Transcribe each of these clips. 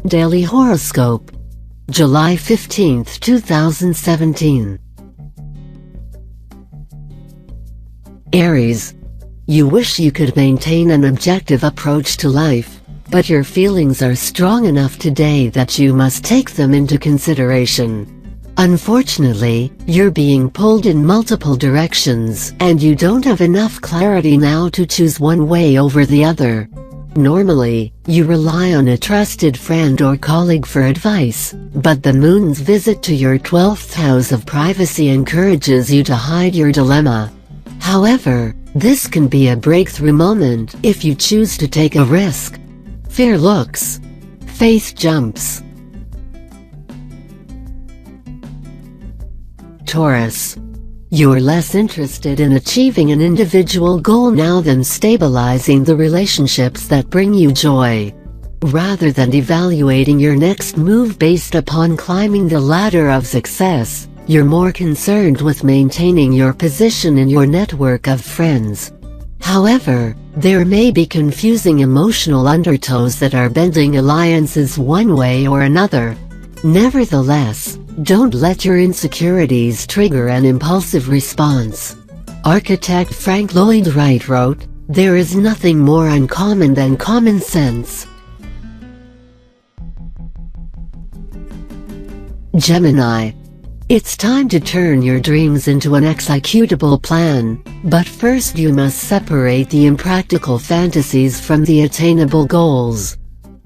Daily Horoscope, July 15, 2017. Aries. You wish you could maintain an objective approach to life, but your feelings are strong enough today that you must take them into consideration. Unfortunately, you're being pulled in multiple directions, and you don't have enough clarity now to choose one way over the other. Normally, you rely on a trusted friend or colleague for advice, but the moon's visit to your 12th house of privacy encourages you to hide your dilemma. However, this can be a breakthrough moment if you choose to take a risk. Fear looks. Faith jumps. Taurus. You're less interested in achieving an individual goal now than stabilizing the relationships that bring you joy. Rather than evaluating your next move based upon climbing the ladder of success, you're more concerned with maintaining your position in your network of friends. However, there may be confusing emotional undertows that are bending alliances one way or another. Nevertheless, don't let your insecurities trigger an impulsive response. Architect Frank Lloyd Wright wrote, "There is nothing more uncommon than common sense." Gemini. It's time to turn your dreams into an executable plan, but first you must separate the impractical fantasies from the attainable goals.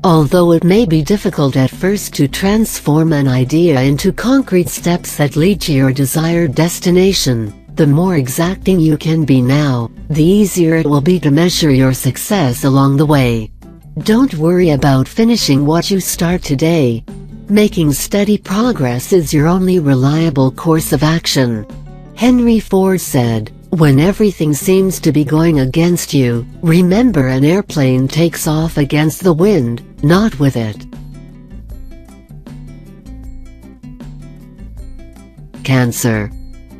Although it may be difficult at first to transform an idea into concrete steps that lead to your desired destination, the more exacting you can be now, the easier it will be to measure your success along the way. Don't worry about finishing what you start today. Making steady progress is your only reliable course of action. Henry Ford said, "When everything seems to be going against you, remember an airplane takes off against the wind, not with it." Cancer.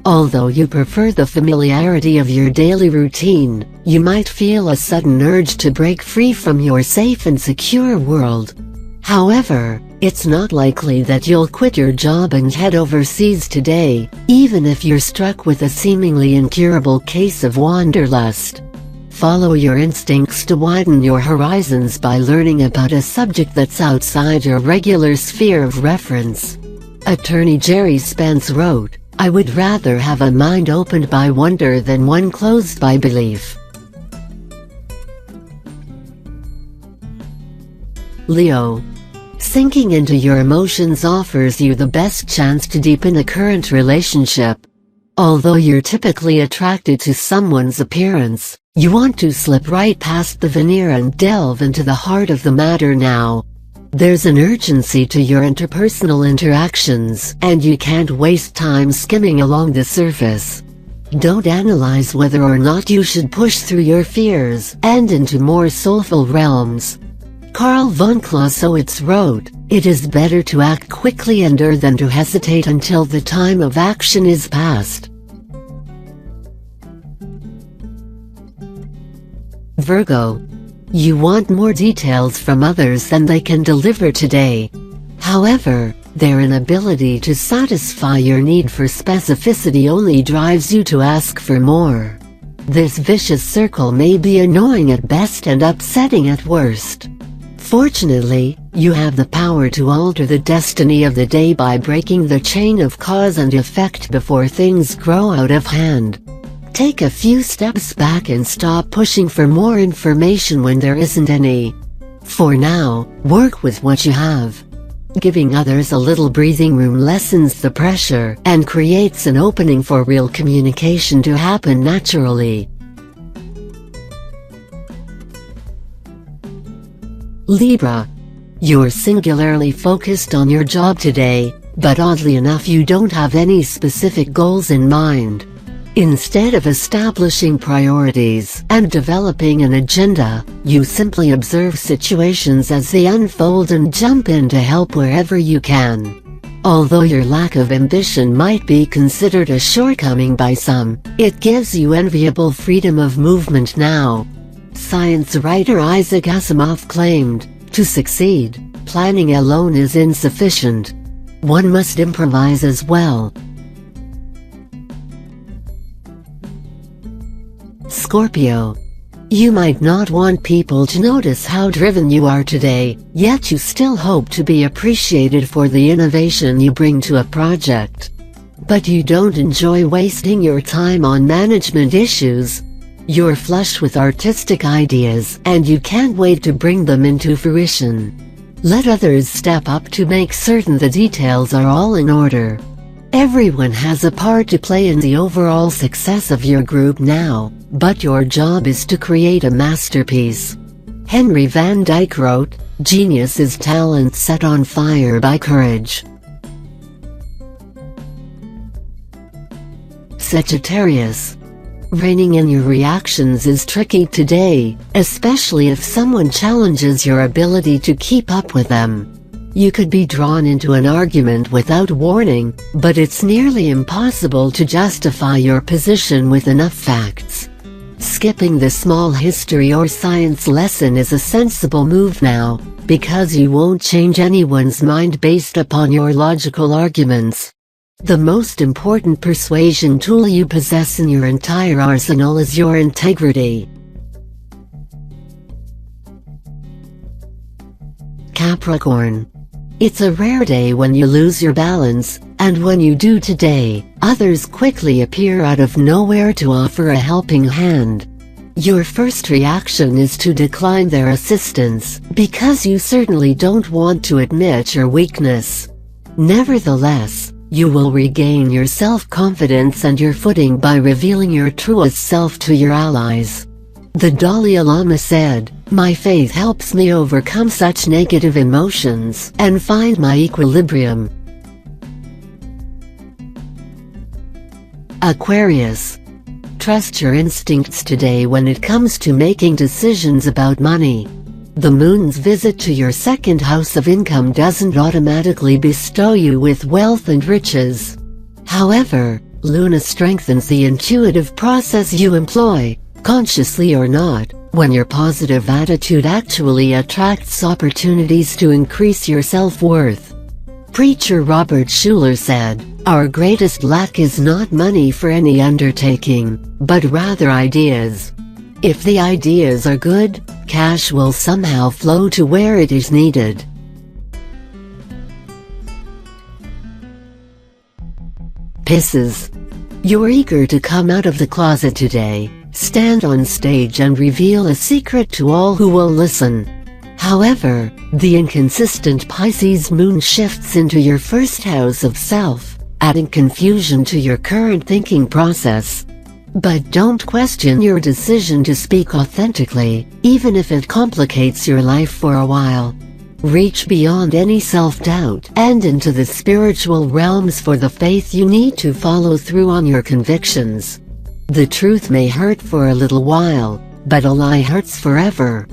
Although you prefer the familiarity of your daily routine, you might feel a sudden urge to break free from your safe and secure world. However, it's not likely that you'll quit your job and head overseas today, even if you're struck with a seemingly incurable case of wanderlust. Follow your instincts to widen your horizons by learning about a subject that's outside your regular sphere of reference. Attorney Jerry Spence wrote, "I would rather have a mind opened by wonder than one closed by belief." Leo. Sinking into your emotions offers you the best chance to deepen a current relationship. Although you're typically attracted to someone's appearance, you want to slip right past the veneer and delve into the heart of the matter now. There's an urgency to your interpersonal interactions, and you can't waste time skimming along the surface. Don't analyze whether or not you should push through your fears and into more soulful realms. Carl von Clausewitz wrote, "It is better to act quickly and than to hesitate until the time of action is past." Virgo. You want more details from others than they can deliver today. However, their inability to satisfy your need for specificity only drives you to ask for more. This vicious circle may be annoying at best and upsetting at worst. Fortunately, you have the power to alter the destiny of the day by breaking the chain of cause and effect before things grow out of hand. Take a few steps back and stop pushing for more information when there isn't any. For now, work with what you have. Giving others a little breathing room lessens the pressure and creates an opening for real communication to happen naturally. Libra. You're singularly focused on your job today, but oddly enough you don't have any specific goals in mind. Instead of establishing priorities and developing an agenda, you simply observe situations as they unfold and jump in to help wherever you can. Although your lack of ambition might be considered a shortcoming by some, it gives you enviable freedom of movement now. Science writer Isaac Asimov claimed, "To succeed, planning alone is insufficient. One must improvise as well. Scorpio. You might not want people to notice how driven you are today, yet you still hope to be appreciated for the innovation you bring to a project. But you don't enjoy wasting your time on management issues. You're flush with artistic ideas, and you can't wait to bring them into fruition. Let others step up to make certain the details are all in order. Everyone has a part to play in the overall success of your group now, but your job is to create a masterpiece. Henry Van Dyke wrote, "Genius is talent set on fire by courage." Sagittarius. Reining in your reactions is tricky today, especially if someone challenges your ability to keep up with them. You could be drawn into an argument without warning, but it's nearly impossible to justify your position with enough facts. Skipping the small history or science lesson is a sensible move now, because you won't change anyone's mind based upon your logical arguments. The most important persuasion tool you possess in your entire arsenal is your integrity. Capricorn. It's a rare day when you lose your balance, and when you do today, others quickly appear out of nowhere to offer a helping hand. Your first reaction is to decline their assistance, because you certainly don't want to admit your weakness. Nevertheless, you will regain your self-confidence and your footing by revealing your truest self to your allies. The Dalai Lama said, "My faith helps me overcome such negative emotions and find my equilibrium." Aquarius. Trust your instincts today when it comes to making decisions about money. The moon's visit to your second house of income doesn't automatically bestow you with wealth and riches. However, Luna strengthens the intuitive process you employ, consciously or not, when your positive attitude actually attracts opportunities to increase your self-worth. Preacher Robert Schuller said, "Our greatest lack is not money for any undertaking, but rather ideas. If the ideas are good, cash will somehow flow to where it is needed." Pisces. You're eager to come out of the closet today, stand on stage and reveal a secret to all who will listen. However, the inconsistent Pisces moon shifts into your first house of self, adding confusion to your current thinking process. But don't question your decision to speak authentically, even if it complicates your life for a while. Reach beyond any self-doubt and into the spiritual realms for the faith you need to follow through on your convictions. The truth may hurt for a little while, but a lie hurts forever.